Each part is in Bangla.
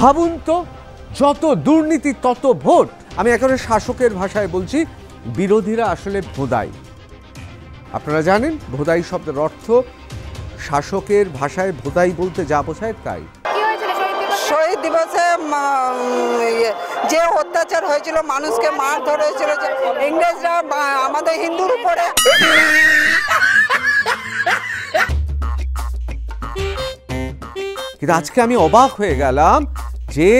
ভাবুন তো, যত দুর্নীতি তত ভোট। আমি একেবারে শাসকের ভাষায় বলছি, বিরোধীরা আসলে ভোদাই। আপনারা জানেন ভোদাই শব্দের অর্থ, শাসকের ভাষায় ভোদাই বলতে যা বোঝায় তাই। শহীদ দিবসে যে অত্যাচার হয়েছিল, মানুষকে মার ধরে হয়েছিল, যে ইংরেজরা আমাদের হিন্দুর উপরে। কিন্তু আজকে আমি অবাক হয়ে গেলাম যে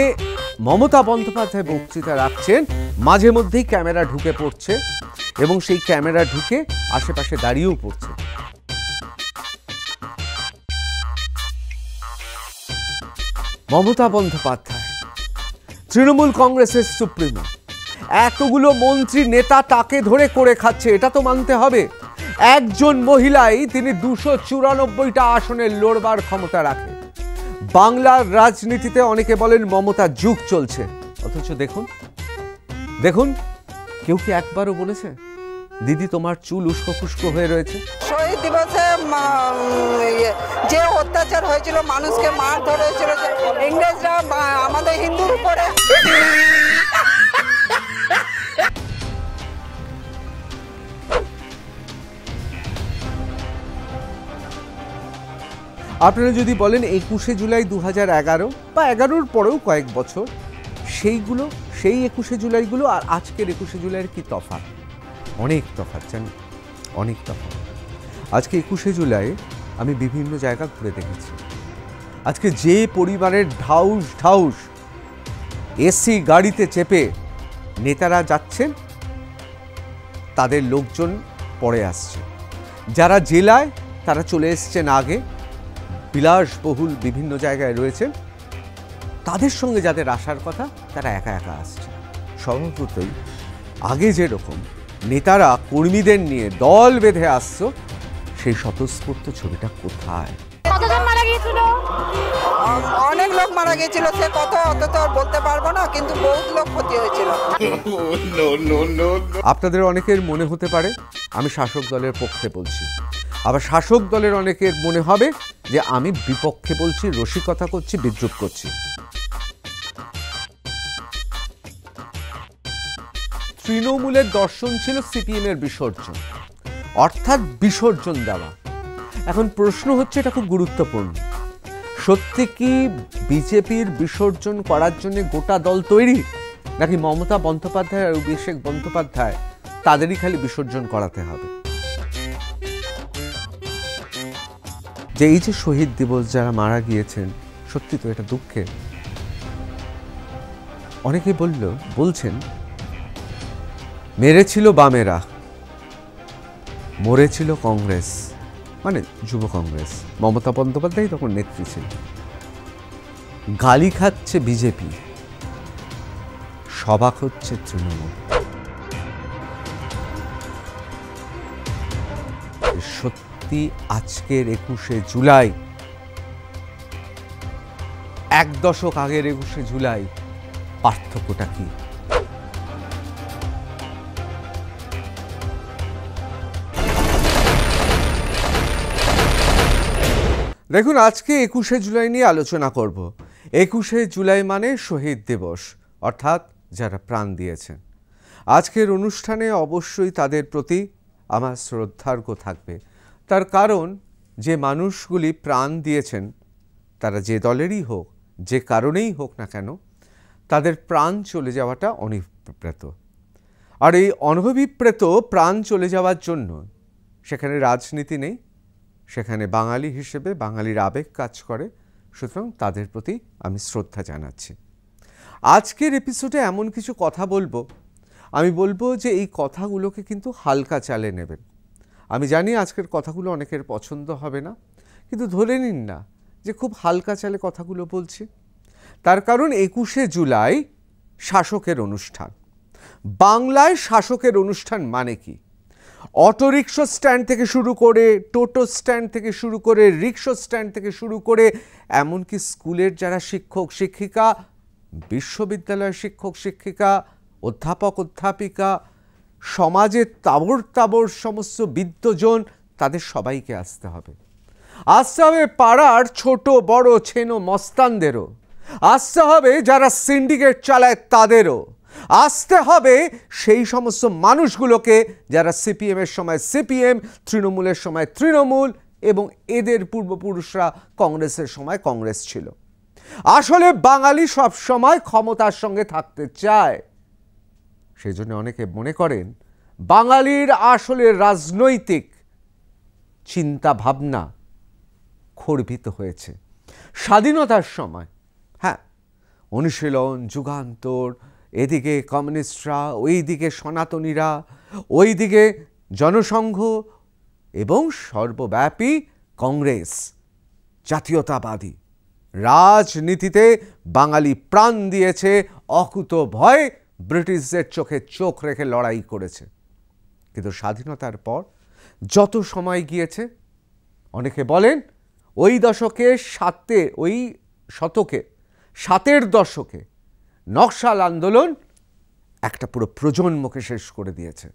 মমতা বন্দ্যোপাধ্যায় বক্তৃতা রাখছেন, মাঝে মধ্যেই ক্যামেরা ঢুকে পড়ছে এবং সেই ক্যামেরা ঢুকে আশেপাশে দাঁড়িয়েও পড়ছে। মমতা বন্দ্যোপাধ্যায় তৃণমূল কংগ্রেসের সুপ্রিমো, এতগুলো মন্ত্রী নেতা তাকে ধরে করে খাচ্ছে, এটা তো মানতে হবে। একজন মহিলাই তিনি 294টা আসনে লড়বার ক্ষমতা রাখে। বাংলার রাজনীতিতে অনেকে বলেন মমতা যুগ চলছে, অথচ দেখুন দেখুন কেউ কি একবারও বলেছে দিদি তোমার চুল উস্কো খুস্কো হয়ে রয়েছে? শহীদ দিবসে যে অত্যাচার হয়েছিল, মানুষকে মার ধরে হয়েছিল, যে ইংরেজরা আমাদের হিন্দুর উপরে। আপনারা যদি বলেন 21শে জুলাই 2011 বা 11-র পরেও কয়েক বছর, সেই 21শে জুলাইগুলো আর আজকের 21শে জুলাইয়ের কি তফাৎ? অনেক তফাৎ, জানি, অনেক তফাৎ। আজকে 21শে জুলাই আমি বিভিন্ন জায়গা ঘুরে দেখেছি। আজকে যে পরিবারের ঢাউস ঢাউস এসি গাড়িতে চেপে নেতারা যাচ্ছেন, তাদের লোকজন পরে আসছে। যারা জেলায় তারা চলে এসছেন আগে, বিলাসবহুল বিভিন্ন জায়গায় রয়েছেন, তাদের সঙ্গে যাদের আসার কথা তারা একা একা আসছে। স্বভাবতই আগে যেরকম নেতারা কর্মীদের নিয়ে দল বেঁধে আসছো, সেই স্বতঃস্ফূর্ত ছবিটা কোথায়? অনেক লোক মারা গিয়েছিল, সে কত অত তো বলতে পারবো না, কিন্তু বহুত লোক ক্ষতি হয়েছিল। আপনাদের অনেকের মনে হতে পারে আমি শাসক দলের পক্ষে বলছি, আবার শাসক দলের অনেকের মনে হবে যে আমি বিপক্ষে বলছি, রসিকতা করছি, বিদ্রুপ করছি। তৃণমূলের দর্শন ছিল সিপিএম এর বিসর্জন, অর্থাৎ বিসর্জন দেওয়া। এখন প্রশ্ন হচ্ছে, এটা খুব গুরুত্বপূর্ণ, সত্যি কি বিজেপির বিসর্জন করার জন্য গোটা দল তৈরি, নাকি মমতা বন্দ্যোপাধ্যায় আর অভিষেক বন্দ্যোপাধ্যায় তাদেরই খালি বিসর্জন করাতে হবে? যে এই যে শহীদ দিবস যারা মারা গিয়েছেন, সত্যি তো এটা দুঃখের। অনেকে বলছেন মেরেছিল বামেরা, মরেছিল কংগ্রেস, মানে যুব কংগ্রেস। মমতা বন্দ্যোপাধ্যায় তখন নেত্রী ছিল। গালি খাচ্ছে বিজেপি, সবাক হচ্ছে তৃণমূল। সত্যি আজকের 21শে জুলাই, এক দশক আগের 21শে জুলাই, পার্থক্যটা কি? দেখুন, আজকে 21শে জুলাই নিয়ে আলোচনা করব। 21শে জুলাই মানে শহীদ দিবস, অর্থাৎ যারা প্রাণ দিয়েছেন। আজকের অনুষ্ঠানে অবশ্যই তাদের প্রতি আমার শ্রদ্ধার্ঘ্য থাকবে, তার কারণ যে মানুষগুলি প্রাণ দিয়েছেন, তারা যে দলেরই হোক, যে কারণেই হোক না কেন, তাদের প্রাণ চলে যাওয়াটা অনভিপ্রেত। আর এই অনভিপ্রেত প্রাণ চলে যাওয়ার জন্য সেখানে রাজনীতি নেই, সেখানে বাঙালি হিসেবে বাঙালির আবেগ কাজ করে। সুতরাং তাদের প্রতি আমি শ্রদ্ধা জানাচ্ছি। আজকের এপিসোডে এমন কিছু কথা বলবো, আমি বলবো যে এই কথাগুলোকে কিন্তু হালকা চালে নেবেন। আমি জানি আজকের কথাগুলো অনেকের পছন্দ হবে না, কিন্তু ধরে নিন না যে খুব হালকা চালে কথাগুলো বলছি। তার কারণ 21শে জুলাই শাসকের অনুষ্ঠান। বাংলায় শাসকের অনুষ্ঠান মানে কি? অটোরিক্সা স্ট্যান্ড থেকে শুরু করে, টোটো স্ট্যান্ড থেকে শুরু করে, রিক্সা স্ট্যান্ড থেকে শুরু করে, এমনকি স্কুলের যারা শিক্ষক শিক্ষিকা, বিশ্ববিদ্যালয়ের শিক্ষক শিক্ষিকা, অধ্যাপক অধ্যাপিকা, সমাজের তাবর তাবর সমস্ত বিদ্বজন, তাদের সবাইকে আসতে হবে। আসতে হবে পাড়ার ছোট বড় ছেনো মস্তানদেরও। আসতে হবে যারা সিন্ডিকেট চালায় তাদেরও, আসতে হবে সেই সমস্ত মানুষগুলোকে যারা সিপিএমের সময় সিপিএম, তৃণমূলের সময় তৃণমূল এবং এদের পূর্বপুরুষরা কংগ্রেসের সময় কংগ্রেস ছিল। আসলে বাঙালি সব সময় ক্ষমতার সঙ্গে থাকতে চায়, সেই জন্য অনেকে মনে করেন বাঙালির আসলে রাজনৈতিক চিন্তা ভাবনা খর্বিত হয়েছে স্বাধীনতার সময়। হ্যাঁ, অনুশীলন, যুগান্তর, এদিকে কমিউনিস্টরা, ওইদিকে সনাতনীরা, ওইদিকে জনসংঘ এবং সর্বব্যাপী কংগ্রেস, জাতীয়তাবাদী রাজনীতিতে বাঙালি প্রাণ দিয়েছে, অকুত ভয় ব্রিটিশদের চোখে চোখ রেখে লড়াই করেছে। কিন্তু স্বাধীনতার পর যত সময় গিয়েছে, অনেকে বলেন ওই শতকের দশকে নকশাল আন্দোলন একটা পুরো প্রজন্মকে শেষ করে দিয়েছে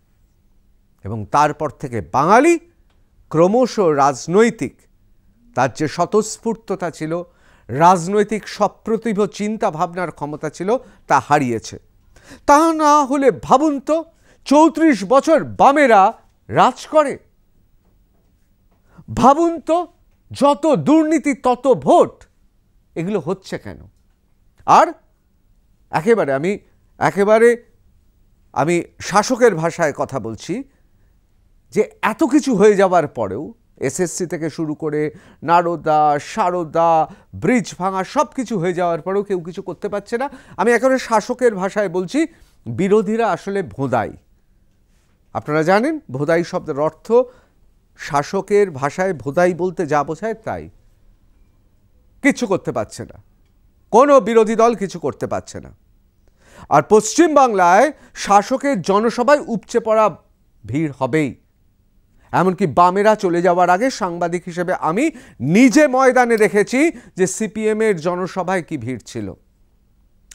এবং তারপর থেকে বাঙালি ক্রমশ রাজনৈতিক তার যে স্বতঃস্ফূর্ততা ছিল, রাজনৈতিক সপ্রতিভ চিন্তা ভাবনার ক্ষমতা ছিল, তা হারিয়েছে। তা না হলে ভাবুন তো, 34 বছর বামেরা রাজ করে। ভাবুন তো, যত দুর্নীতি তত ভোট, এগুলো হচ্ছে কেন? আর একেবারে আমি শাসকের ভাষায় কথা বলছি যে এত কিছু হয়ে যাওয়ার পরেও, এসএসসি থেকে শুরু করে নারদা, সারদা, ব্রিজ ভাঙা সব কিছু হয়ে যাওয়ার পরেও কেউ কিছু করতে পারছে না। আমি একেবারে শাসকের ভাষায় বলছি, বিরোধীরা আসলে ভোঁদাই। আপনারা জানেন ভোঁদাই শব্দের অর্থ, শাসকের ভাষায় ভোঁদাই বলতে যা বোঝায় তাই। কিছু করতে পারছে না, কোনো বিরোধী দল কিছু করতে পারছে না। আর পশ্চিমবাংলায় শাসকের জনসভায় উপচে পড়া ভিড় হবেই। এমনকি বামেরা চলে যাওয়ার আগে সাংবাদিক হিসেবে আমি নিজে ময়দানে দেখেছি যে সিপিএমের জনসভায় কি ভিড় ছিল,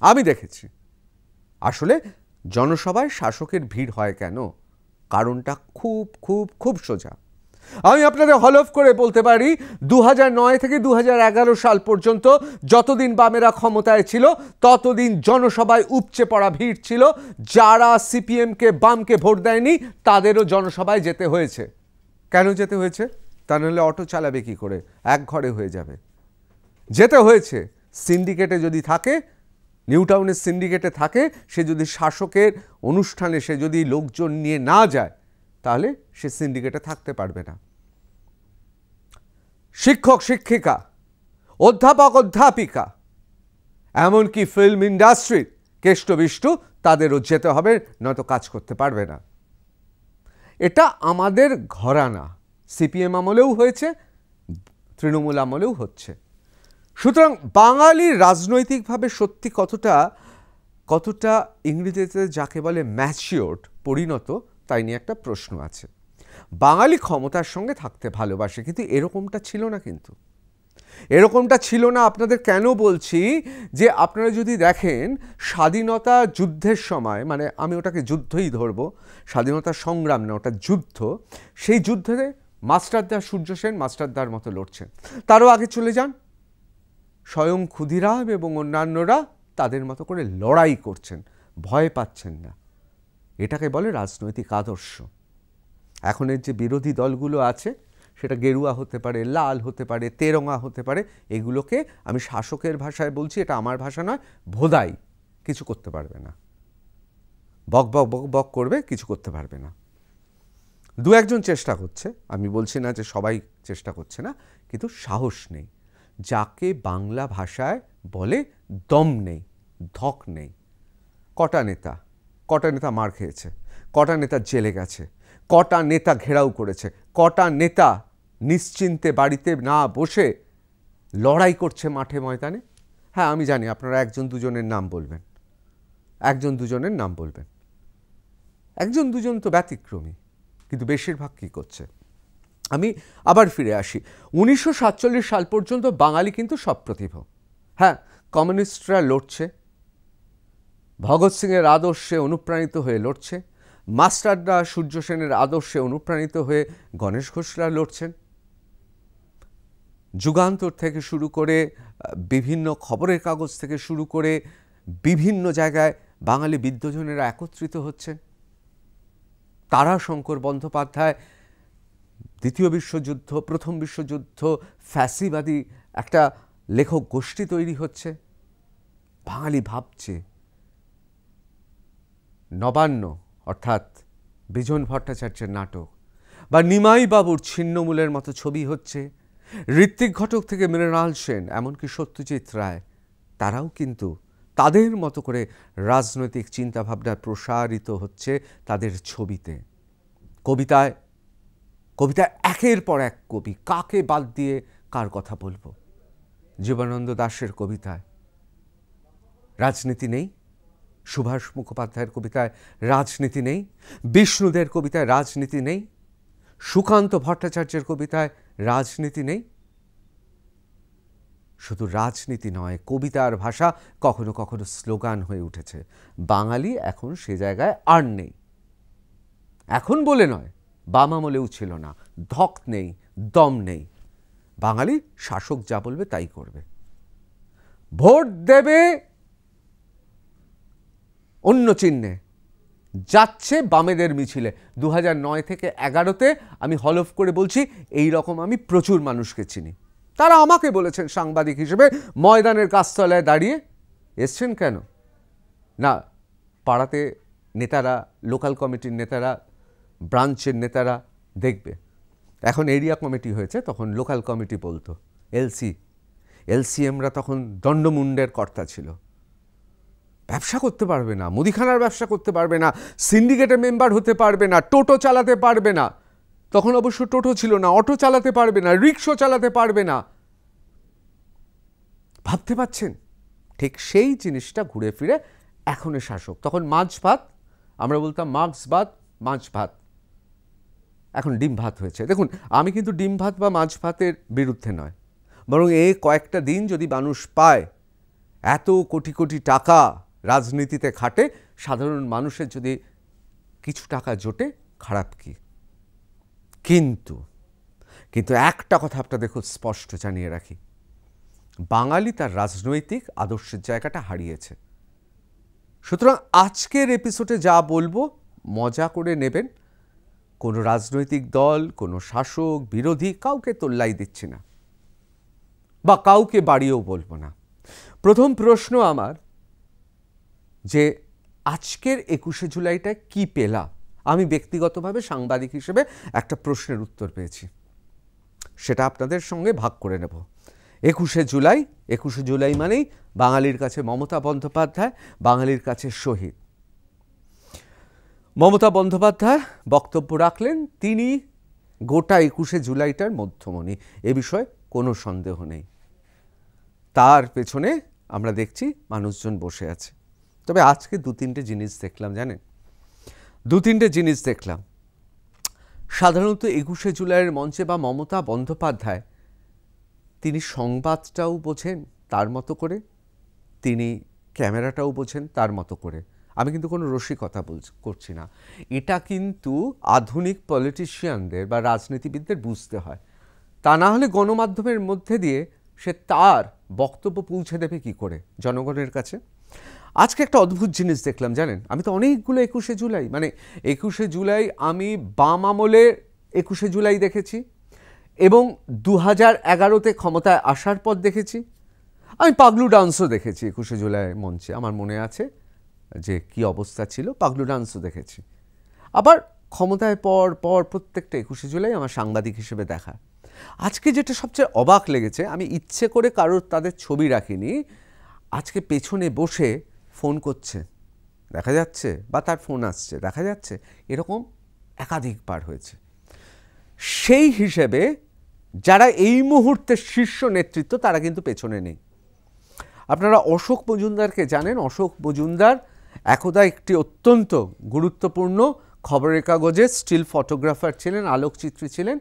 আমি দেখেছি। আসলে জনসভায় শাসকের ভিড় হয় কেন? কারণটা খুব খুব খুব সোজা। আমি আপনাদের হলফ করে বলতে পারি, 2009 থেকে 2011 সাল পর্যন্ত যতদিন বামেরা ক্ষমতায় ছিল ততদিন জনসভায় উপচে পড়া ভিড় ছিল। যারা সিপিএমকে, বামকে ভোট দেয়নি তাদেরও জনসভায় যেতে হয়েছে। কেন যেতে হয়েছে? তা নাহলে অটো চালাবে কি করে? এক ঘরে হয়ে যাবে। যেতে হয়েছে। সিন্ডিকেটে যদি থাকে, নিউ টাউনের সিন্ডিকেটে থাকে, সে যদি শাসকের অনুষ্ঠানে সে যদি লোকজন নিয়ে না যায়, তাহলে সে সিন্ডিকেটে থাকতে পারবে না। শিক্ষক শিক্ষিকা, অধ্যাপক অধ্যাপিকা, এমনকি ফিল্ম ইন্ডাস্ট্রির কেষ্টবিষ্টু, তাদেরও যেতে হবে, নয়তো কাজ করতে পারবে না। এটা আমাদের ঘরানা। সিপিএম আমলেও হয়েছে, তৃণমূল আমলেও হচ্ছে। সুতরাং বাঙালি রাজনৈতিকভাবে সত্যি কতটা ইংরেজিতে যাকে বলে ম্যাচিওর্ড, পরিণত, তাই নিয়ে একটা প্রশ্ন আছে। বাঙালি ক্ষমতার সঙ্গে থাকতে ভালোবাসে, কিন্তু এরকমটা ছিল না। কিন্তু এরকমটা ছিল না। আপনাদের কেন বলছি যে আপনারা যদি দেখেন স্বাধীনতা যুদ্ধের সময়, মানে আমি ওটাকে যুদ্ধই ধরবো, স্বাধীনতা সংগ্রাম না, ওটা যুদ্ধ। সেই যুদ্ধে মাস্টারদা, সূর্য সেন মাস্টারদার মতো লড়ছেন। তারও আগে চলে যান, স্বয়ং ক্ষুদিরাম এবং অন্যান্যরা তাদের মতো করে লড়াই করছেন, ভয় পাচ্ছেন না। এটাকে বলে রাজনৈতিক আদর্শ। এখনের যে বিরোধী দলগুলো আছে, সেটা গেরুয়া হতে পারে, লাল হতে পারে, তেরঙা হতে পারে, এগুলোকে আমি শাসকের ভাষায় বলছি, এটা আমার ভাষা নয়, ভোদাই। কিছু করতে পারবে না, বক বক বক বক করবে, কিছু করতে পারবে না। দু একজন চেষ্টা করছে, আমি বলছি না যে সবাই চেষ্টা করছে না, কিন্তু সাহস নেই। যাকে বাংলা ভাষায় বলে দম নেই, ধক নেই। কটা নেতা মার খেয়েছে, কটা নেতা জেলে গেছে, কটা নেতা ঘেরাও করেছে, কটা নেতা নিশ্চিন্তে বাড়িতে না বসে লড়াই করছে মাঠে ময়দানে। হ্যাঁ, আমি জানি আপনারা একজন দুজনের নাম বলবেন, একজন দুজন তো ব্যতিক্রমী, কিন্তু বেশিরভাগ কী করছে? আমি আবার ফিরে আসি, 1947 সাল পর্যন্ত বাঙালি কিন্তু সপ্রতিভ। হ্যাঁ, কমিউনিস্টরা লড়ছে, ভগৎ সিংয়ের আদর্শে অনুপ্রাণিত হয়ে লড়ছে, মাস্টারদা, সূর্য সেনের আদর্শে অনুপ্রাণিত হয়ে গণেশ ঘোষরা লড়ছেন। যুগান্তর থেকে শুরু করে বিভিন্ন খবরের কাগজ থেকে শুরু করে বিভিন্ন জায়গায় বাঙালি বিদ্বজনেরা একত্রিত হচ্ছেন। তারাশঙ্কর বন্দ্যোপাধ্যায় দ্বিতীয় বিশ্বযুদ্ধ, প্রথম বিশ্বযুদ্ধ, ফ্যাসিবাদী একটা লেখক গোষ্ঠী তৈরি হচ্ছে। বাঙালি ভাবছে নবান্ন অর্থাৎ বিজন ভট্টাচার্যের নাটক বা নিমাই বাবুর ছিন্নমূলের মতো ছবি হচ্ছে। ঋত্বিক ঘটক থেকে মৃণাল সেন, এমনকি সত্যজিৎ রায়, তারাও কিন্তু তাদের মতো করে রাজনৈতিক চিন্তাভাবনা প্রসারিত হচ্ছে তাদের ছবিতে। কবিতায় একের পর এক কবি, কাকে বাদ দিয়ে কার কথা বলবো? জীবনানন্দ দাশের কবিতায় রাজনীতি নেই, সুভাষ মুখোপাধ্যায়ের কবিতায় রাজনীতি নেই, বিষ্ণুদের কবিতায় রাজনীতি নেই, সুকান্ত ভট্টাচার্যের কবিতায় রাজনীতি নেই। শুধু রাজনীতি নয়, কবিতার ভাষা কখনো কখনো স্লোগান হয়ে উঠেছে। বাঙালি এখন সে জায়গায় আর নেই। এখন বলে নয়, বাম আমলেও ছিল না। ধক নেই, দম নেই। বাঙালি শাসক যা বলবে তাই করবে। ভোট দেবে অন্য চিহ্নে, যাচ্ছে বামেদের মিছিলে। 2009 থেকে 11-তে আমি হলফ করে বলছি, এই রকম আমি প্রচুর মানুষকে চিনি। তারা আমাকে বলেছেন সাংবাদিক হিসেবে, ময়দানের গাছতলায় দাঁড়িয়ে, এসছেন কেন না? পাড়াতে নেতারা, লোকাল কমিটির নেতারা, ব্রাঞ্চের নেতারা দেখবে। এখন এরিয়া কমিটি হয়েছে, তখন লোকাল কমিটি বলতো। এলসিএমরা তখন দণ্ডমুণ্ডের কর্তা ছিল। ব্যবসা করতে পারবে না, মুদিখানার ব্যবসা করতে পারবে না, সিন্ডিকেটের মেম্বার হতে পারবে না, টোটো চালাতে পারবে না। তখন অবশ্য টোটো ছিল না, অটো চালাতে পারবে না, রিক্সা চালাতে পারবে না। ভাবতে পাচ্ছেন? ঠিক সেই জিনিসটা ঘুরে ফিরে এখনের শাসক। তখন মাছ ভাত, আমরা বলতাম মাছ ভাত, মাছ ভাত, এখন ডিম ভাত হয়েছে। দেখুন, আমি কিন্তু ডিম ভাত বা মাছ ভাতের বিরুদ্ধে নয়, বরং এই কয়েকটা দিন যদি মানুষ পায়, এত কোটি কোটি টাকা রাজনীতিতে খাটে, সাধারণ মানুষের যদি কিছু টাকা জোটে, খারাপ কি? কিন্তু একটা কথা আপনাদের খুব স্পষ্ট জানিয়ে রাখি, বাঙালি তার রাজনৈতিক আদর্শের জায়গাটা হারিয়েছে। সুতরাং আজকের এপিসোডে যা বলবো মজা করে নেবেন। কোনো রাজনৈতিক দল, কোনো শাসক, বিরোধী, কাউকে তোল্লাই দিচ্ছি না বা কাউকে বাড়িয়েও বলবো না। প্রথম প্রশ্ন আমার, যে আজকের 21শে জুলাইটা কি পেলাম? আমি ব্যক্তিগতভাবে সাংবাদিক হিসেবে একটা প্রশ্নের উত্তর পেয়েছি, সেটা আপনাদের সঙ্গে ভাগ করে নেব। 21শে জুলাই মানেই বাঙালির কাছে মমতা বন্দ্যোপাধ্যায়, বাঙালির কাছে শহীদ। মমতা বন্দ্যোপাধ্যায় বক্তব্য রাখলেন, তিনি গোটা 21শে জুলাইটার মধ্যমণি, এ বিষয়ে কোনো সন্দেহ নেই। তার পেছনে আমরা দেখছি মানুষজন বসে আছে। তবে আজকে 2-3টে জিনিস দেখলাম, জানেন, 2-3টে জিনিস দেখলাম। সাধারণত 21শে জুলাইয়ের মঞ্চে বা মমতা বন্দ্যোপাধ্যায়, তিনি সংবাদটাও বোঝেন তার মতো করে, তিনি ক্যামেরাটাও বোঝেন তার মতো করে। আমি কিন্তু কোনো রসিকতা করছি না, এটা কিন্তু আধুনিক পলিটিশিয়ানদের বা রাজনীতিবিদদের বুঝতে হয়। তা না হলে গণমাধ্যমের মধ্যে দিয়ে সে তার বক্তব্য পৌঁছে দেবে কি করে জনগণের কাছে? আজকে একটা অদ্ভুত জিনিস দেখলাম, জানেন, আমি তো অনেকগুলো 21শে জুলাই, মানে 21শে জুলাই আমি বাম আমলে 21শে জুলাই দেখেছি এবং 2011-তে ক্ষমতায় আসার পর দেখেছি। আমি পাগলু ডান্সও দেখেছি 21শে জুলাই মঞ্চে, আমার মনে আছে যে কি অবস্থা ছিল। পাগলু ডান্সও দেখেছি। আবার ক্ষমতায় পর প্রত্যেকটা 21শে জুলাই আমার সাংবাদিক হিসেবে দেখা। আজকে যেটা সবচেয়ে অবাক লেগেছে, আমি ইচ্ছে করে কারোর তাদের ছবি রাখিনি, আজকে পেছনে বসে ফোন করছে দেখা যাচ্ছে, বা তার ফোন আসছে দেখা যাচ্ছে, এরকম একাধিকবার হয়েছে। সেই হিসেবে যারা এই মুহূর্তে শীর্ষ নেতৃত্ব, তারা কিন্তু পেছনে নেই। আপনারা অশোক মজুমদারকে জানেন। অশোক মজুমদার একদা একটি অত্যন্ত গুরুত্বপূর্ণ খবরের কাগজে স্টিল ফটোগ্রাফার ছিলেন, আলোকচিত্রী ছিলেন।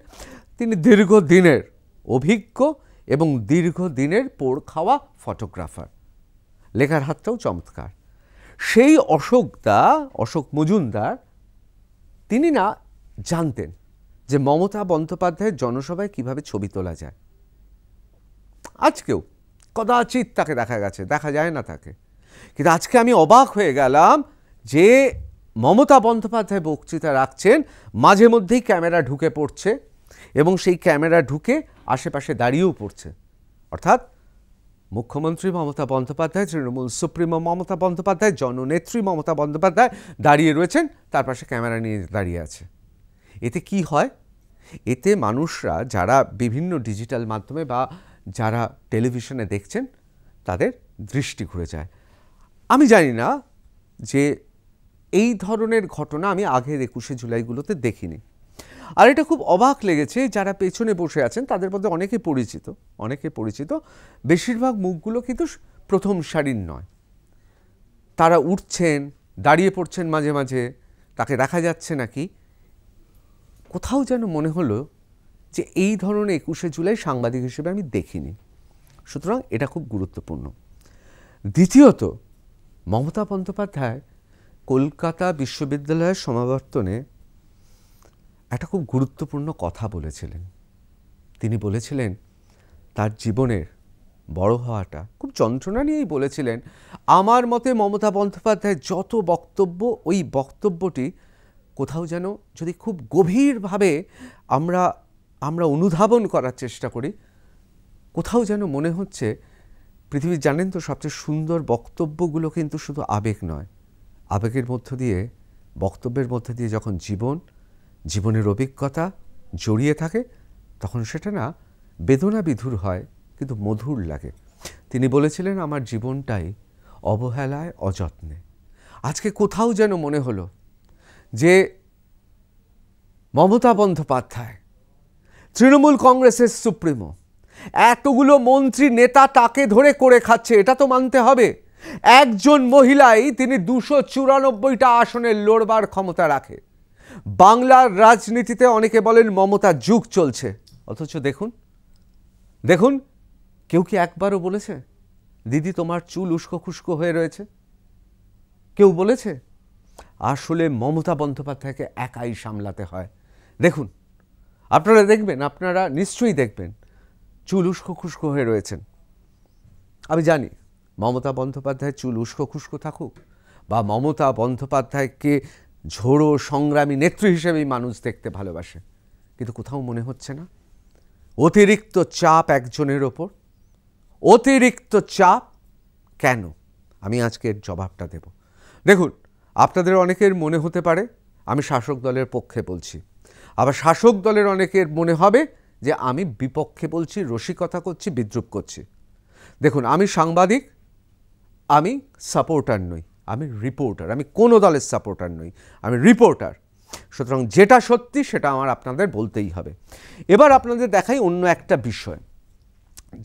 তিনি দীর্ঘদিনের অভিজ্ঞ এবং দীর্ঘদিনের পোড় খাওয়া ফটোগ্রাফার, লেখার হাতটাও চমৎকার। সেই অশোক মজুমদার, তিনি না জানতেন যে মমতা বন্দ্যোপাধ্যায়ের জনসভায় কিভাবে ছবি তোলা যায়। আজকেও কদাচিৎ তাকে দেখা গেছে, দেখা যায় না তাকে। কিন্তু আজকে আমি অবাক হয়ে গেলাম যে মমতা বন্দ্যোপাধ্যায় বক্তৃতা রাখছেন, মাঝে মধ্যেই ক্যামেরা ঢুকে পড়ছে এবং সেই ক্যামেরা ঢুকে আশেপাশে দাঁড়িয়েও পড়ছে। অর্থাৎ মুখ্যমন্ত্রী মমতা বন্দ্যোপাধ্যায়, তৃণমূল সুপ্রিমো মমতা বন্দ্যোপাধ্যায়, জননেত্রী মমতা বন্দ্যোপাধ্যায় দাঁড়িয়ে রয়েছেন, তার পাশে ক্যামেরা নিয়ে দাঁড়িয়ে আছে। এতে কি হয়? এতে মানুষরা যারা বিভিন্ন ডিজিটাল মাধ্যমে বা যারা টেলিভিশনে দেখছেন তাদের দৃষ্টি ঘুরে যায়। আমি জানি না যে এই ধরনের ঘটনা আমি আগের 21শে জুলাইগুলোতে দেখিনি। আর এটা খুব অবাক লেগেছে, যারা পেছনে বসে আছেন তাদের মধ্যে অনেকে পরিচিত, বেশিরভাগ মুখগুলো কিন্তু প্রথম সারির নয়। তারা উঠছেন, দাঁড়িয়ে পড়ছেন, মাঝে মাঝে তাকে দেখা যাচ্ছে নাকি। কোথাও যেন মনে হলো যে এই ধরনের 21শে জুলাই সাংবাদিক হিসেবে আমি দেখিনি। সুতরাং এটা খুব গুরুত্বপূর্ণ। দ্বিতীয়ত, মমতা বন্দ্যোপাধ্যায় কলকাতা বিশ্ববিদ্যালয়ের সমাবর্তনে একটা খুব গুরুত্বপূর্ণ কথা বলেছিলেন। তিনি বলেছিলেন তার জীবনের বড় হওয়াটা খুব যন্ত্রণা নিয়েই বলেছিলেন। আমার মতে মমতা বন্দ্যোপাধ্যায়ের যত বক্তব্য, ওই বক্তব্যটি কোথাও যেন যদি খুব গভীরভাবে আমরা অনুধাবন করার চেষ্টা করি, কোথাও যেন মনে হচ্ছে পৃথিবীর, জানেন তো, সবচেয়ে সুন্দর বক্তব্যগুলো কিন্তু শুধু আবেগ নয়, আবেগের মধ্য দিয়ে, বক্তব্যের মধ্যে দিয়ে যখন জীবনের অভিজ্ঞতা জড়িয়ে থাকে তখন সেটা না বেদনা বিধুর হয়, কিন্তু মধুর লাগে। তিনি বলেছিলেন আমার জীবনটাই অবহেলায়, অযত্নে। আজকে কোথাও যেন মনে হলো যে মমতা বন্দ্যোপাধ্যায়, তৃণমূল কংগ্রেসের সুপ্রিমো, এতগুলো মন্ত্রী নেতা তাকে ধরে করে খাচ্ছে, এটা তো মানতে হবে। একজন মহিলাই তিনি 294টা আসনে লড়বার ক্ষমতা রাখে। বাংলার রাজনীতিতে অনেকে বলেন মমতার যুগ চলছে, অথচ দেখুন কেউ কি একবারও বলেছে দিদি তোমার চুল উস্কো খুস্কো হয়ে রয়েছে? কেউ বলেছে? আসলে মমতা বন্দ্যোপাধ্যায়কে একাই সামলাতে হয়। দেখুন, আপনারা নিশ্চয়ই দেখবেন চুল উস্কো খুস্কো হয়ে রয়েছেন। আমি জানি মমতা বন্দ্যোপাধ্যায় চুল উস্কো খুস্কো থাকুক বা মমতা বন্দ্যোপাধ্যায়কে ঝোড়ো সংগ্রামী নেত্রী হিসেবেই মানুষ দেখতে ভালোবাসে, কিন্তু কোথাও মনে হচ্ছে না অতিরিক্ত চাপ একজনের ওপর? অতিরিক্ত চাপ কেন? আমি আজকে এর জবাবটা দেব। দেখুন, আপনাদের অনেকের মনে হতে পারে আমি শাসক দলের পক্ষে বলছি, আবার শাসক দলের অনেকের মনে হবে যে আমি বিপক্ষে বলছি, রসিকতা করছি, বিদ্রূপ করছি। দেখুন, আমি সাংবাদিক, আমি সাপোর্টার নই, আমি রিপোর্টার। আমি কোনো দলের সাপোর্টার নই, আমি রিপোর্টার। সুতরাং যেটা সত্যি সেটা আমার আপনাদের বলতেই হবে। এবার আপনাদের দেখাই অন্য একটা বিষয়,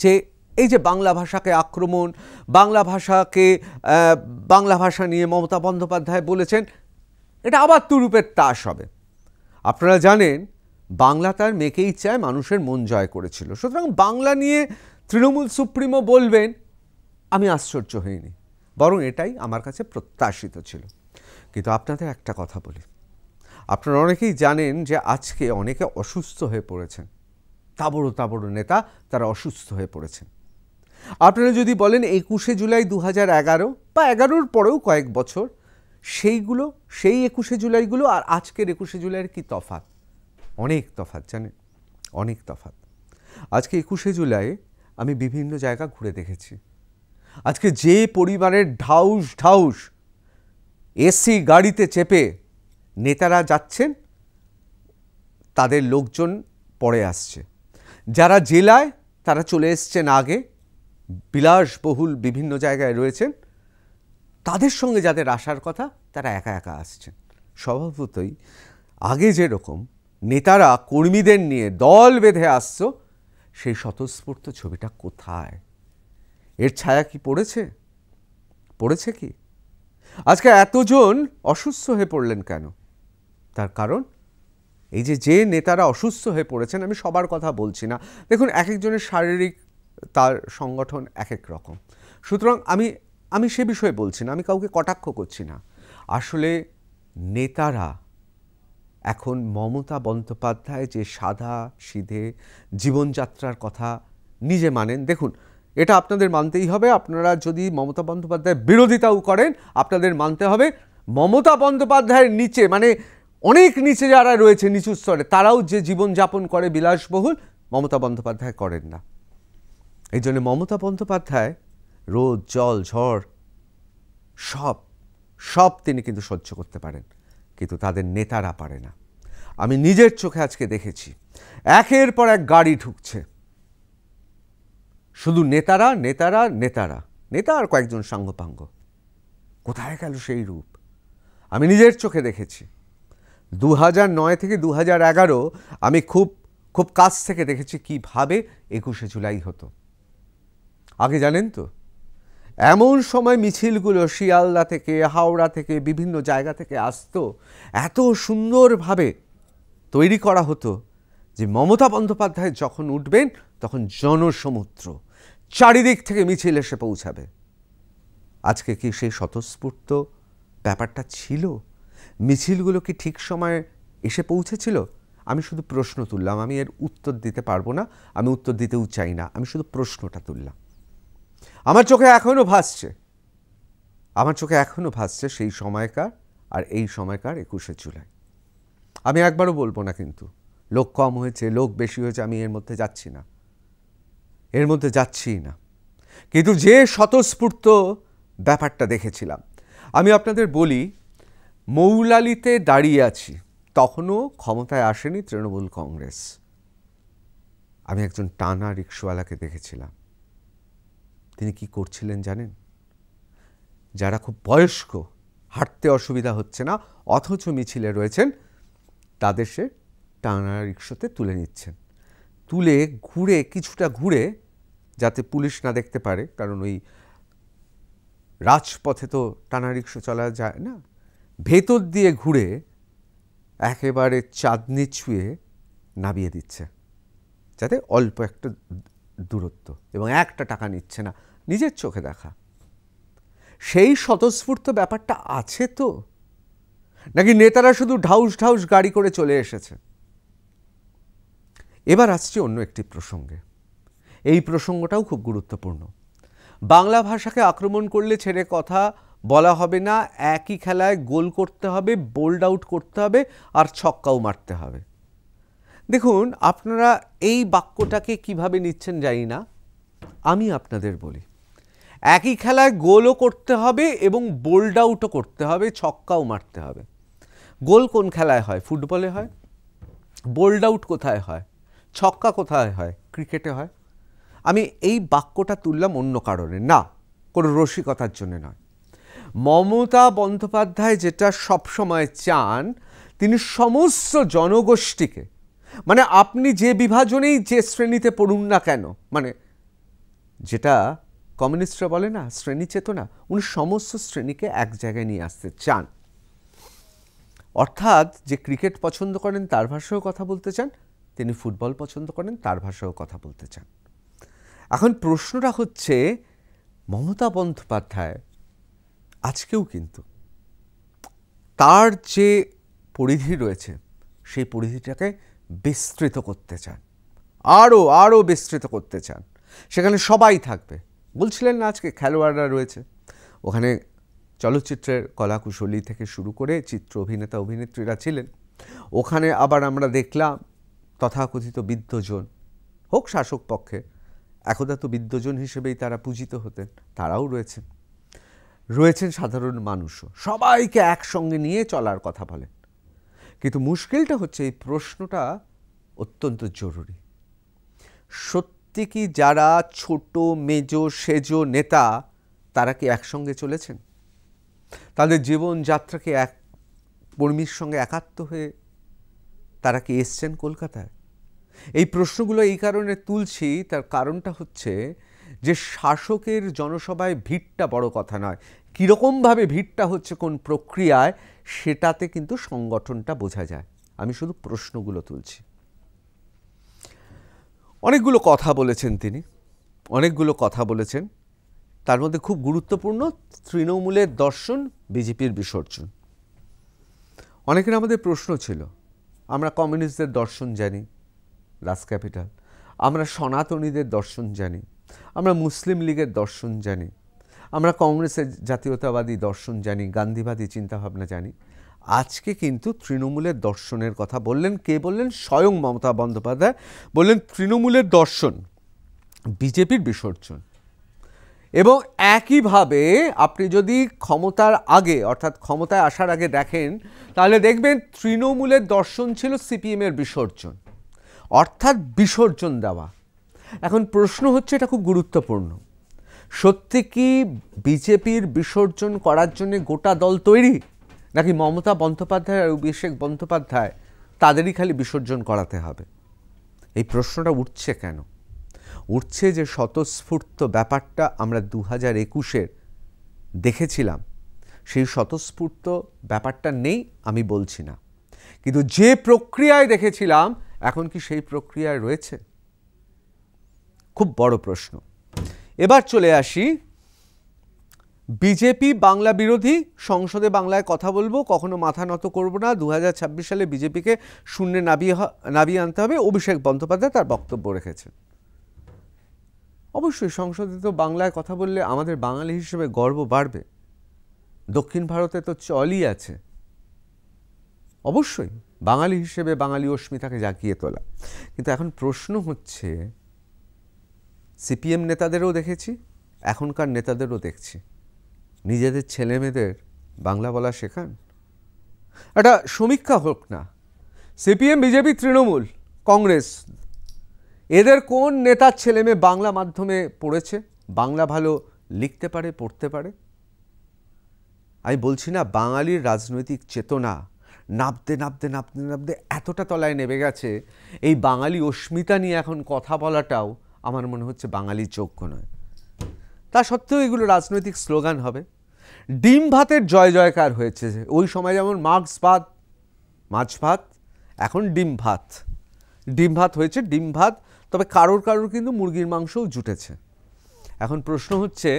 যে এই যে বাংলা ভাষাকে আক্রমণ, বাংলা ভাষা নিয়ে মমতা বন্দ্যোপাধ্যায় বলেছেন, এটা আবার তুরুপের তাস হবে। আপনারা জানেন বাংলা তার মেয়েকেই চায় মানুষের মন জয় করেছিল। সুতরাং বাংলা নিয়ে তৃণমূল সুপ্রিমো বলবেন, আমি আশ্চর্য হইনি, বরং এটাই আমার কাছে প্রত্যাশিত ছিল। কিন্তু আপনাদের একটা কথা বলি, আপনারা অনেকেই জানেন যে আজকে অনেকে অসুস্থ হয়ে পড়েছেন, তাবড় নেতা তারা অসুস্থ হয়ে পড়েছেন। আপনারা যদি বলেন 21শে জুলাই 2011 বা 11-র পরেও কয়েক বছর, সেই 21শে জুলাইগুলো আর আজকের 21শে জুলাইয়ের কি তফাৎ? অনেক তফাৎ, জানেন, অনেক তফাৎ। আজকে 21শে জুলাই আমি বিভিন্ন জায়গা ঘুরে দেখেছি। আজকে যে পরিবারের ঢাউস এসি গাড়িতে চেপে নেতারা যাচ্ছেন, তাদের লোকজন পরে আসছে। যারা জেলায় তারা চলে এসছেন আগে, বিলাসবহুল বিভিন্ন জায়গায় রয়েছেন, তাদের সঙ্গে যাদের আসার কথা তারা একা একা আসছেন। স্বভাবতই আগে যেরকম নেতারা কর্মীদের নিয়ে দল বেঁধে আসছে, সেই স্বতঃস্ফূর্ত ছবিটা কোথায়? এর ছায়া কি পড়েছে কি? আজকে এতজন অসুস্থ হয়ে পড়লেন কেন? তার কারণ এই যে নেতারা অসুস্থ হয়ে পড়েছেন, আমি সবার কথা বলছি না। দেখুন, এক একজনের শারীরিক তার সংগঠন এক এক রকম। সুতরাং আমি সে বিষয়ে বলছি না, আমি কাউকে কটাক্ষ করছি না। আসলে নেতারা এখন মমতা বন্দ্যোপাধ্যায় যে সাদা সিধে জীবনযাত্রার কথা নিজে মানেন, দেখুন এটা আপনাদের মানতেই হবে। আপনারা যদি মমতা বন্দ্যোপাধ্যায়ের বিরোধিতাও করেন, আপনাদের মানতে হবে মমতা বন্দ্যোপাধ্যায়ের নিচে, মানে অনেক নিচে যারা রয়েছে নিচু স্তরে, তারাও যে জীবনযাপন করে বিলাসবহুল, মমতা বন্দ্যোপাধ্যায় করেন না। এই জন্য মমতা বন্দ্যোপাধ্যায় রোদ, জল, ঝড় সব তিনি কিন্তু সহ্য করতে পারেন, কিন্তু তাদের নেতারা পারে না। আমি নিজের চোখে আজকে দেখেছি একের পর এক গাড়ি ঢুকছে, শুধু নেতারা নেতারা নেতারা, নেতা আর কয়েকজন সাঙ্গপাঙ্গ। কোথায় গেল সেই রূপ? আমি নিজের চোখে দেখেছি। 2009 থেকে 2011 আমি খুব খুব কাছ থেকে দেখেছি কিভাবে 21শে জুলাই হতো। আগে জানেন তো, এমন সময় মিছিলগুলো শিয়ালদা থেকে, হাওড়া থেকে, বিভিন্ন জায়গা থেকে আসতো, এত সুন্দরভাবে তৈরি করা হতো যে মমতা বন্দ্যোপাধ্যায় যখন উঠবেন তখন জনসমুদ্র, চারিদিক থেকে মিছিল এসে পৌঁছাবে। আজকে কি সেই স্বতঃস্ফূর্ত ব্যাপারটা ছিল? মিছিলগুলো কি ঠিক সময়ে এসে পৌঁছেছিল? আমি শুধু প্রশ্ন তুললাম, আমি এর উত্তর দিতে পারবো না, আমি উত্তর দিতেও চাই না, আমি শুধু প্রশ্নটা তুললাম। আমার চোখে এখনো ভাসছে সেই সময়কার আর এই সময়কার 21শে জুলাই। আমি একবারও বলবো না কিন্তু লোক কম হয়েছে, লোক বেশি হয়েছে, আমি এর মধ্যে যাচ্ছি না। কিন্তু যে স্বতঃস্ফূর্ত ব্যাপারটা দেখেছিলাম, আমি আপনাদের বলি, মৌলালিতে দাঁড়িয়ে আছি, তখনও ক্ষমতায় আসেনি তৃণমূল কংগ্রেস। আমি একজন টানা রিক্সাওয়ালাকে দেখেছিলাম। তিনি কি করছিলেন জানেন? যারা খুব বয়স্ক, হাঁটতে অসুবিধা হচ্ছে না, অথচ মিছিলে রয়েছেন, তাদের সে টানা রিক্সাতে তুলে নিচ্ছেন। তুলে কিছুটা ঘুরে, যাতে পুলিশ না দেখতে পারে, কারণ ওই রাজপথে তো টানা রিক্সা চলা যায় না, ভেতর দিয়ে ঘুরে একেবারে চাঁদনি ছুঁয়ে নামিয়ে দিচ্ছে, যাতে অল্প একটা দূরত্ব, এবং একটা টাকা নিচ্ছে না। নিজের চোখে দেখা। সেই স্বতঃস্ফূর্ত ব্যাপারটা আছে তো, নাকি নেতারা শুধু ঢাউস ঢাউস গাড়ি করে চলে এসেছে? এবার আসছি অন্য একটি প্রসঙ্গে। এই প্রসঙ্গটাও খুব গুরুত্বপূর্ণ। বাংলা ভাষাকে আক্রমণ করলে ছেড়ে কথা বলা হবে না, একই খেলায় গোল করতে হবে, বোল্ড আউট করতে হবে, আর ছক্কাও মারতে হবে। দেখুন, আপনারা এই বাক্যটাকে কিভাবে নিচ্ছেন জানি না, আমি আপনাদের বলি, একই খেলায় গোলও করতে হবে এবং বোল্ড আউটও করতে হবে, ছক্কাও মারতে হবে। গোল কোন খেলায় হয়? ফুটবলে হয়। বোল্ড আউট কোথায় হয়? ছক্কা কোথায় হয়? ক্রিকেটে হয়। আমি এই বাক্যটা তুললাম অন্য কারণে না, কোনো রসিকতার জন্য নয়। মমতা বন্দ্যোপাধ্যায় যেটা সবসময় চান, তিনি সমস্ত জনগোষ্ঠীকে, মানে আপনি যে বিভাজনেই যে শ্রেণীতে পড়ুন না কেন, মানে যেটা কমিউনিস্টরা বলে না শ্রেণী চেতনা, উনি সমস্ত শ্রেণীকে এক জায়গায় নিয়ে আসতে চান। অর্থাৎ যে ক্রিকেট পছন্দ করেন তার ভাষায়ও কথা বলতে চান, তিনি ফুটবল পছন্দ করেন তার ভাষায়ও কথা বলতে চান। এখন প্রশ্নটা হচ্ছে, মমতা বন্দ্যোপাধ্যায় আজকেও কিন্তু তার যে পরিধি রয়েছে, সেই পরিধিটাকে বিস্তৃত করতে চান, আরও বিস্তৃত করতে চান। সেখানে সবাই থাকবে। বলছিলেন না আজকে খেলোয়াড়রা রয়েছে ওখানে, চলচ্চিত্রের কলাকুশলী থেকে শুরু করে চিত্র অভিনেতা অভিনেত্রীরা ছিলেন ওখানে। আবার আমরা দেখলাম তথাকথিত বিদ্বজন, হোক শাসক পক্ষে, একদা তো বিদ্বজন হিসেবেই তারা পূজিত হতেন, তারাও রয়েছেন সাধারণ মানুষও, সবাইকে একসঙ্গে নিয়ে চলার কথা বলেন। কিন্তু মুশকিলটা হচ্ছে, এই প্রশ্নটা অত্যন্ত জরুরি। সত্যি কি যারা ছোট মেজো সেজো নেতা, তারা কি একসঙ্গে চলেছেন? তাদের জীবনযাত্রাকে এক কর্মীর সঙ্গে একাত্ম হয়ে তারা কি এসছেন কলকাতায়? এই প্রশ্নগুলো এই কারণে তুলছি, তার কারণটা হচ্ছে যে শাসকের জনসভায় ভিড়টা বড় কথা নয়, কীরকমভাবে ভিড়টা হচ্ছে, কোন প্রক্রিয়ায়, সেটাতে কিন্তু সংগঠনটা বোঝা যায়। আমি শুধু প্রশ্নগুলো তুলছি। অনেকগুলো কথা বলেছেন, তার মধ্যে খুব গুরুত্বপূর্ণ তৃণমূলের দর্শন, বিজেপির বিসর্জন। অনেকের আমাদের প্রশ্ন ছিল, আমরা কমিউনিস্টদের দর্শন জানি, দাস ক্যাপিটাল, আমরা সনাতনীদের দর্শন জানি, আমরা মুসলিম লীগের দর্শন জানি, আমরা কংগ্রেসের জাতীয়তাবাদী দর্শন জানি, গান্ধীবাদী চিন্তাভাবনা জানি। আজকে কিন্তু তৃণমূলের দর্শনের কথা বললেন। কে বললেন? স্বয়ং মমতা বন্দ্যোপাধ্যায় বললেন তৃণমূলের দর্শন বিজেপির বিসর্জন। এবং একইভাবে আপনি যদি ক্ষমতার আগে অর্থাৎ ক্ষমতায় আসার আগে দেখেন, তাহলে দেখবেন তৃণমূলের দর্শন ছিল সিপিএমের বিসর্জন, অর্থাৎ বিসর্জন দেওয়া। এখন প্রশ্ন হচ্ছে, এটা খুব গুরুত্বপূর্ণ, সত্যি কি বিজেপির বিসর্জন করার জন্য গোটা দল তৈরি, নাকি মমতা বন্দ্যোপাধ্যায় আর অভিষেক বন্দ্যোপাধ্যায় তাদেরই খালি বিসর্জন করাতে হবে? এই প্রশ্নটা উঠছে কেন? উঠছে যে স্বতঃস্ফূর্ত ব্যাপারটা আমরা 2021-এর দেখেছিলাম, সেই স্বতঃস্ফূর্ত ব্যাপারটা নেই আমি বলছি না, কিন্তু যে প্রক্রিয়ায় দেখেছিলাম এখন কি সেই প্রক্রিয়ায় রয়েছে? খুব বড় প্রশ্ন। এবার চলে আসি, বিজেপি বাংলা বিরোধী, সংসদে বাংলায় কথা বলবো, কখনো মাথা নত করব না, 2026 সালে বিজেপিকে শূন্যে নামিয়ে আনতে হবে, অভিষেক বন্দ্যোপাধ্যায় তার বক্তব্য রেখেছেন। অবশ্যই সংসদে তো বাংলায় কথা বললে আমাদের বাঙালি হিসেবে গর্ব বাড়বে, দক্ষিণ ভারতে তো চলই আছে। অবশ্যই বাঙালি হিসেবে বাঙালি অস্মিতাকে জাগিয়ে তোলা। কিন্তু এখন প্রশ্ন হচ্ছে, সিপিএম নেতাদেরও দেখেছি, এখনকার নেতাদেরও দেখছি, নিজেদের ছেলেমেয়েদের বাংলা বলা শেখান। একটা সমীক্ষা হোক না, সিপিএম, বিজেপি, তৃণমূল, কংগ্রেস, এদের কোন নেতার ছেলেমেয়ে বাংলা মাধ্যমে পড়েছে, বাংলা ভালো লিখতে পারে, পড়তে পারে? আমি বলছি না বাঙালির রাজনৈতিক চেতনা নাবতে নাবতে নাবতে নাবতে এতটা তলায় নেমে গেছে, এই বাঙালি অস্মিতা নিয়ে এখন কথা বলাটাও আমার মনে হচ্ছে বাঙালির যোগ্য নয়। তা সত্ত্বেও এগুলো রাজনৈতিক স্লোগান হবে। ডিম ভাতের জয় জয়কার হয়েছে, ওই সময় যেমন মাছ ভাত, মাছ ভাত, এখন ডিম ভাত, ডিম ভাত হয়েছে, ডিম ভাত। তবে কারোর কারোর কিন্তু মুরগির মাংসও জুটেছে। এখন প্রশ্ন হচ্ছে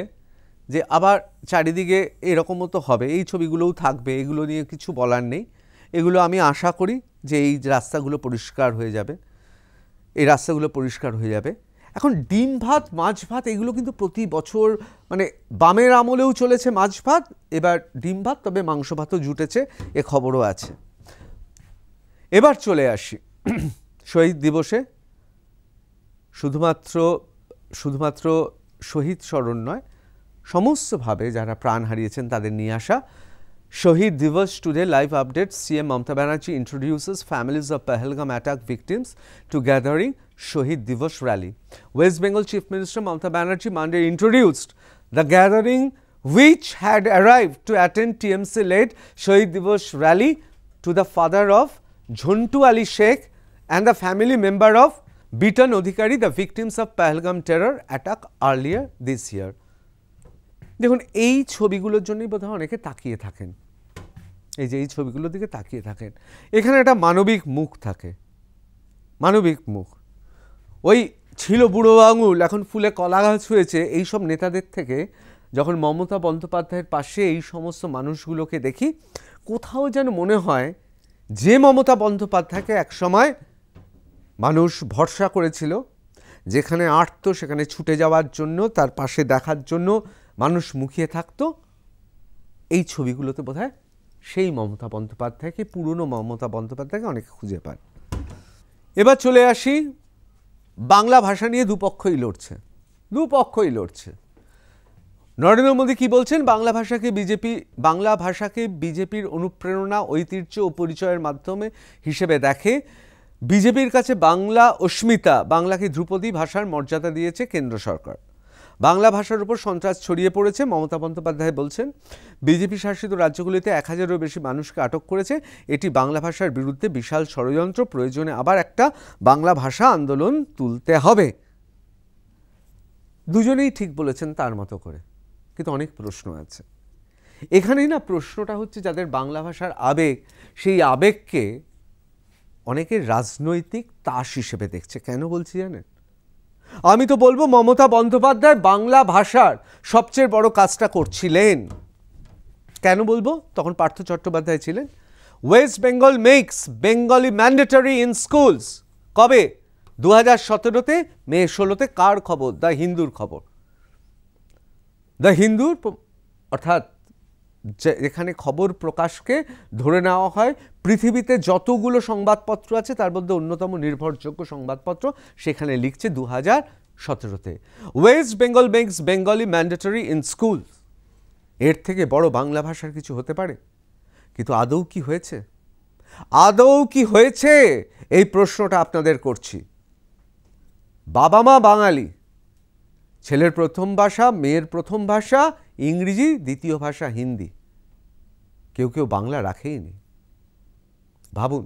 যে আবার চারিদিকে এরকমও তো হবে, এই ছবিগুলোও থাকবে, এগুলো নিয়ে কিছু বলার নেই। এগুলো আমি আশা করি যে এই রাস্তাগুলো পরিষ্কার হয়ে যাবে, এই রাস্তাগুলো পরিষ্কার হয়ে যাবে। এখন ডিম ভাত, মাছ ভাত, এগুলো কিন্তু প্রতি বছর, মানে বামের আমলেও চলেছে মাছ ভাত, এবার ডিম ভাত, তবে মাংস ভাতও জুটেছে, এ খবরও আছে। এবার চলে আসি শহীদ দিবসে। শুধুমাত্র শহীদ স্মরণ নয়, সমস্তভাবে যারা প্রাণ হারিয়েছেন তাদের নিয়ে আসা শহীদ দিবস today live update. CM Mamata Banerjee introduces families of Pahalgam attack victims to gathering Shahid Divas rally. West Bengal Chief Minister Mamata Banerjee Monday introduced the gathering which had arrived to attend TMC-led Shahid Divas rally to the father of Jhontu Ali Sheikh and the family member of Bitan Odhikari, the victims of Pahalgam terror attack earlier this year. দেখুন, এই ছবিগুলোর জন্যই বোধহয় অনেকে তাকিয়ে থাকেন, এই যে এই ছবিগুলোর দিকে তাকিয়ে থাকেন। এখানে একটা মানবিক মুখ থাকে, মানবিক মুখ। ওই ছিল বুড়ো আঙুল, এখন ফুলে কলা গাছ হয়েছে, এইসব নেতাদের থেকে যখন মমতা বন্দ্যোপাধ্যায়ের পাশে এই সমস্ত মানুষগুলোকে দেখি, কোথাও যেন মনে হয় যে মমতা বন্দ্যোপাধ্যায়কে একসময় মানুষ ভরসা করেছিল, যেখানে আটত সেখানে ছুটে যাওয়ার জন্য, তার পাশে দেখার জন্য মানুষ মুখিয়ে থাকতো, এই ছবিগুলোতে বোধহয় সেই মমতা বন্দ্যোপাধ্যায়কে, পুরনো মমতা বন্দ্যোপাধ্যায়কে অনেকে খুঁজে পান। এবার চলে আসি, বাংলা ভাষা নিয়ে দুপক্ষই লড়ছে। নরেন্দ্র মোদী কি বলছেন? বাংলা ভাষাকে বিজেপির অনুপ্রেরণা, ঐতিহ্য ও পরিচয়ের মাধ্যমে হিসেবে দেখে। বিজেপির কাছে বাংলা অস্মিতা, বাংলাকে ধ্রুপদী ভাষার মর্যাদা দিয়েছে কেন্দ্র সরকার। বাংলা ভাষার উপর সন্ত্রাস ছড়িয়ে পড়েছে, মমতা বন্দ্যোপাধ্যায় বলছেন। বিজেপি শাসিত রাজ্যগুলিতে 1000-এরও বেশি মানুষকে আটক করেছে, এটি বাংলা ভাষার বিরুদ্ধে বিশাল ষড়যন্ত্র, প্রয়োজনে আবার একটা বাংলা ভাষা আন্দোলন তুলতে হবে। দুজনেই ঠিক বলেছেন তার মতো করে, কিন্তু অনেক প্রশ্ন আছে এখানেই না। প্রশ্নটা হচ্ছে যাদের বাংলা ভাষার আবেগ, সেই আবেগকে অনেকে রাজনৈতিক তাস হিসেবে দেখছে। কেন বলছি জানেন? আমি তো বলবো মমতা বন্দ্যোপাধ্যায় বাংলা ভাষার সবচেয়ে বড় কাজটা করছিলেন। কেন বলবো? তখন পার্থ চট্টোপাধ্যায় ছিলেন। West Bengal makes Bengali mandatory in schools. কবে? 2017-তে মে 16-তে কার খবর? দ্য হিন্দুর খবর। দ্য হিন্দুর অর্থাৎ এখানে খবর প্রকাশকে ধরে নেওয়া হয় পৃথিবীতে যতগুলো সংবাদপত্র আছে তার মধ্যে অন্যতম নির্ভরযোগ্য সংবাদপত্র। সেখানে লিখছে 2017-তে West Bengal makes Bengali mandatory in school. এর থেকে বড় বাংলা ভাষার কিছু হতে পারে? কিন্তু আদৌ কি হয়েছে? আদৌ কি হয়েছে এই প্রশ্নটা আপনাদের করছি। বাবা মা বাঙালি, ছেলের প্রথম ভাষা, মেয়ের প্রথম ভাষা ইংরেজি, দ্বিতীয় ভাষা হিন্দি, কেউ কেউ বাংলা রাখেইনি। ভাবুন,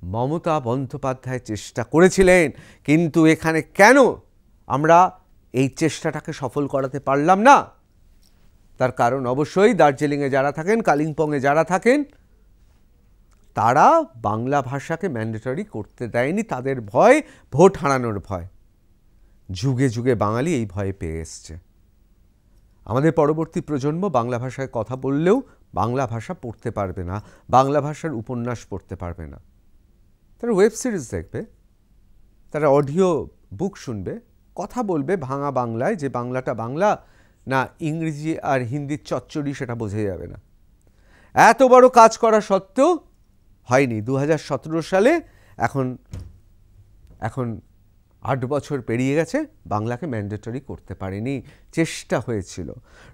মমতা বন্দ্যোপাধ্যায় চেষ্টা করেছিলেন, কিন্তু এখানে কেন আমরা এই চেষ্টাটাকে সফল করাতে পারলাম না? তার কারণ অবশ্যই দার্জিলিংয়ে যারা থাকেন, কালিম্পংয়ে যারা থাকেন, তারা বাংলা ভাষাকে ম্যান্ডেটরি করতে দেয়নি। তাদের ভয়, ভোট হারানোর ভয়। যুগে যুগে বাঙালি এই ভয়ে পেয়ে এসছে। আমাদের পরবর্তী প্রজন্ম বাংলা ভাষায় কথা বললেও বাংলা ভাষা পড়তে পারবে না, বাংলা ভাষার উপন্যাস পড়তে পারবে না। তারা ওয়েব সিরিজ দেখবে, তারা অডিও বুক শুনবে, কথা বলবে ভাঙা বাংলায়, যে বাংলাটা বাংলা না ইংরেজি আর হিন্দির চচ্চড়ি সেটা বোঝা যাবে না। এত বড় কাজ করা সত্ত্বেও হয়নি। 2017 সালে এখন 8 বছর পেরিয়ে গেছে, বাংলাকে ম্যান্ডেটরি করতে পারেনি। চেষ্টা হয়েছিল।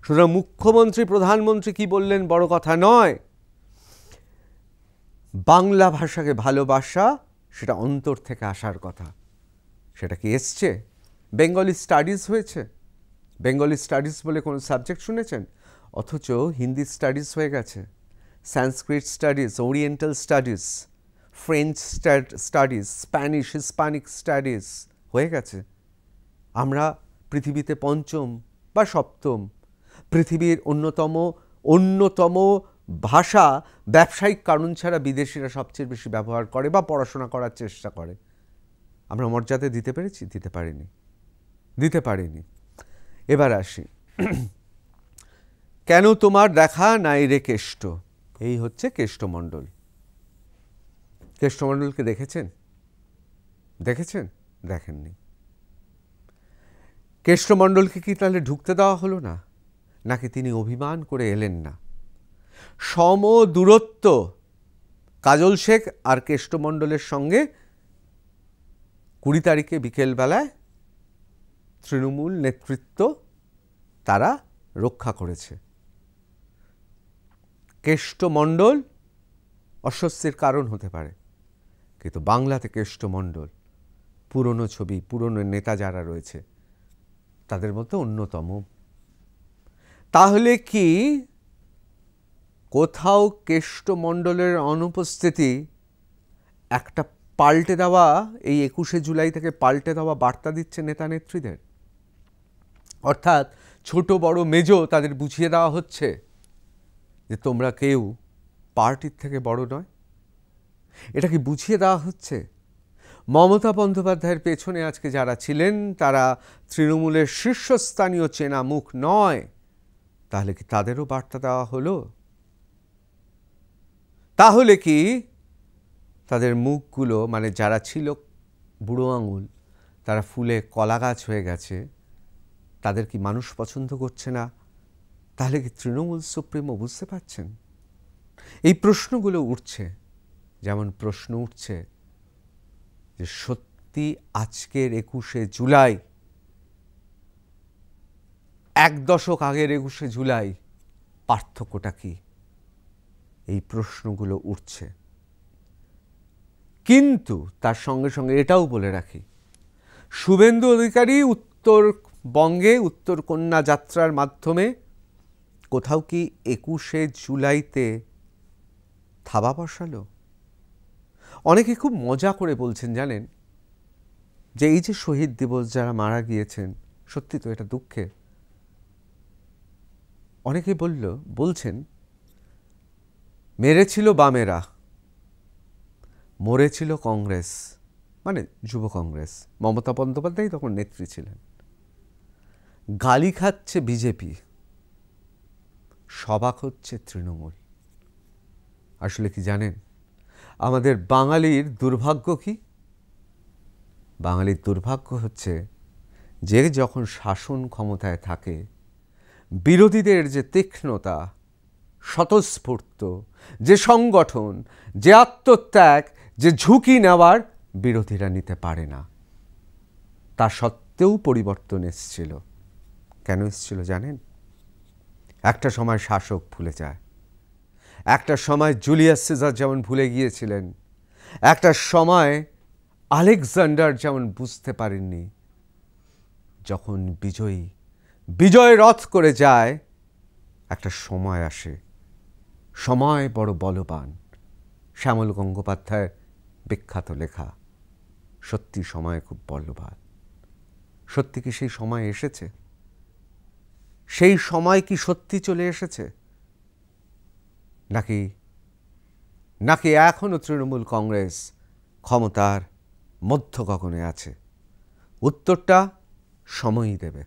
সুতরাং মুখ্যমন্ত্রী, প্রধানমন্ত্রী কি বললেন বড় কথা নয়। বাংলা ভাষাকে ভালোবাসা সেটা অন্তর থেকে আসার কথা। সেটা কি এসছে? বেঙ্গলি স্টাডিজ হয়েছে। বেঙ্গলি স্টাডিজ বলে কোনো সাবজেক্ট শুনেছেন? অথচ হিন্দি স্টাডিজ হয়ে গেছে, Sanskrit studies, oriental studies, French studies, Spanish, Hispanic studies হয়ে গেছে। আমরা পৃথিবীতে পঞ্চম বা সপ্তম, পৃথিবীর অন্যতম ভাষা ব্যবসায়িক কারণ ছাড়া বিদেশিরা সবচেয়ে বেশি ব্যবহার করে বা পড়াশোনা করার চেষ্টা করে। আমরা মর্যাদা দিতে পেরেছি? দিতে পারিনি। এবার আসি, কেন তোমার দেখা নাই রে কেষ্ট? এই হচ্ছে কেষ্টমণ্ডল। কেষ্টমণ্ডলকে দেখেছেন? দেখেননি। কেষ্টমণ্ডলকে কি তাহলে ঢুকতে দেওয়া হলো না, নাকি তিনি অভিমান করে এলেন না? সম দূরত্ব কাজল শেখ আর কেষ্টমণ্ডলের সঙ্গে 20 তারিখে বিকেলবেলায় তৃণমূল নেতৃত্ব তারা রক্ষা করেছে। কেষ্টমণ্ডল অস্বস্তির কারণ হতে পারে, কিন্তু বাংলাতে কেষ্টমণ্ডল পুরনো ছবি, পুরনো নেতা যারা রয়েছে তাদের মধ্যে অন্যতম। তাহলে কি কোথাও কেষ্টমণ্ডলের অনুপস্থিতি একটা পাল্টে দেওয়া, এই 21শে জুলাই থেকে পাল্টে দেওয়া বার্তা দিচ্ছে নেতা নেত্রীদের? অর্থাৎ ছোট বড় মেজ তাদের বুঝিয়ে দেওয়া হচ্ছে যে তোমরা কেউ পার্টির থেকে বড় নয়। এটা কি বুঝিয়ে দেওয়া হচ্ছে? মমতা বন্দ্যোপাধ্যায়ের পেছনে আজকে যারা ছিলেন তারা তৃণমূলের শীর্ষস্থানীয় চেনা মুখ নয়, তাহলে কি তাদেরও বার্তা দেওয়া হলো? তাহলে কি তাদের মুখগুলো, মানে যারা ছিল বুড়ো আঙুল, তারা ফুলে কলা গাছ হয়ে গেছে, তাদের কি মানুষ পছন্দ করছে না? তাহলে কি তৃণমূল সুপ্রিমো বুঝতে পারছেন? এই প্রশ্নগুলো উঠছে। যেমন প্রশ্ন উঠছে যে সত্যি আজকের 21শে জুলাই, 1 দশক আগের 21শে জুলাই পার্থক্যটা কি? এই প্রশ্নগুলো উঠছে। কিন্তু তার সঙ্গে সঙ্গে এটাও বলে রাখি, শুভেন্দু অধিকারী উত্তরবঙ্গে উত্তর কন্যা যাত্রার মাধ্যমে কোথাও কি 21শে জুলাইতে থাবা বসালো? অনেকে খুব মজা করে বলছেন জানেন, যে এই যে শহীদ দিবস যারা মারা গিয়েছেন, সত্যি তো এটা দুঃখের। অনেকে বলছেন মেরেছিল বামেরা, মরেছিল কংগ্রেস, মানে যুব কংগ্রেস। মমতা বন্দ্যোপাধ্যায় তখন নেত্রী ছিলেন। গালি খাচ্ছে বিজেপি, সবাক হচ্ছে তৃণমূল। আসলে কি জানেন আমাদের বাঙালির দুর্ভাগ্য কি? বাঙালির দুর্ভাগ্য হচ্ছে যে যখন শাসন ক্ষমতায় থাকে বিরোধীদের যে তীক্ষ্ণতা, স্বতঃস্ফূর্ত যে সংগঠন, যে আত্মত্যাগ, যে ঝুঁকি নেওয়ার বিরোধীরা নিতে পারে না। তা সত্ত্বেও পরিবর্তন এসেছিল। কেন এসেছিল জানেন? একটা সময় শাসক ভুলে যায়, একটা সময় জুলিয়াস সিজার যেমন ভুলে গিয়েছিলেন, একটা সময় আলেকজান্ডার যেমন বুঝতে পারেননি, যখন বিজয় রথ করে যায়, একটা সময় আসে, সময় বড় বলবান। শ্যামল গঙ্গোপাধ্যায়ের বিখ্যাত লেখা, সত্যি সময় খুব বলবান। সত্যি কি সেই সময় এসেছে? সেই সময় কি সত্যি চলে এসেছে? নাকি এখনো তৃণমূল কংগ্রেস ক্ষমতার মধ্য গগনে আছে? উত্তরটা সময়ই দেবে।